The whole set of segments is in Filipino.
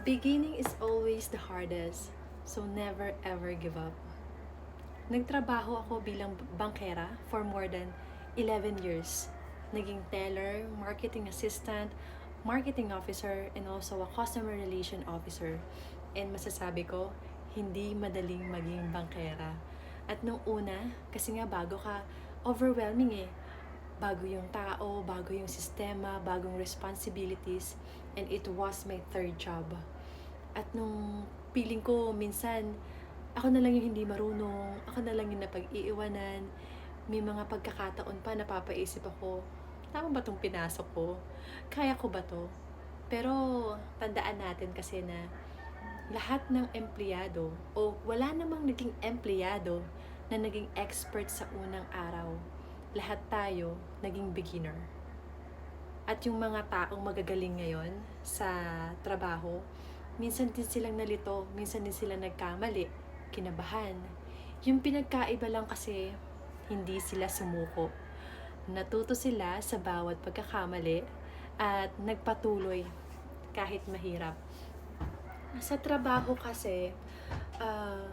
Beginning is always the hardest, so never ever give up. Nagtrabaho ako bilang bankera for more than 11 years. Naging teller, marketing assistant, marketing officer, and also a customer relation officer. And masasabi ko, hindi madaling maging bankera. At nung una, kasi nga bago ka, overwhelming eh. Bago yung tao, bago yung sistema, bagong responsibilities, and it was my third job. At nung feeling ko minsan, ako na lang yung hindi marunong, ako na lang yung napag-iiwanan, may mga pagkakataon pa napapaisip ako, tama ba itong pinasok ko? Kaya ko ba to? Pero tandaan natin kasi na lahat ng empleyado o wala namang naging empleyado na naging expert sa unang araw. Lahat tayo naging beginner. At yung mga taong magagaling ngayon sa trabaho, minsan din silang nalito, minsan din sila nagkamali, kinabahan. Yung pinagkaiba lang kasi, hindi sila sumuko. Natuto sila sa bawat pagkakamali at nagpatuloy kahit mahirap. Sa trabaho kasi, uh,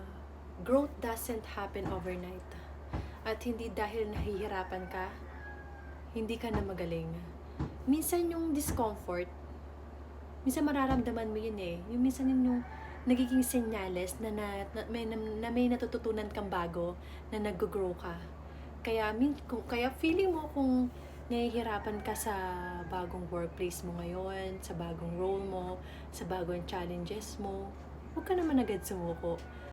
growth doesn't happen overnight. At hindi dahil nahihirapan ka, hindi ka na magaling. Minsan yung discomfort, minsan mararamdaman mo yun eh. Yung minsan yun yung nagiging senyales na may natututunan kang bago, na nag-grow ka. Kaya feeling mo kung nahihirapan ka sa bagong workplace mo ngayon, sa bagong role mo, sa bagong challenges mo, huwag ka naman agad sumuko.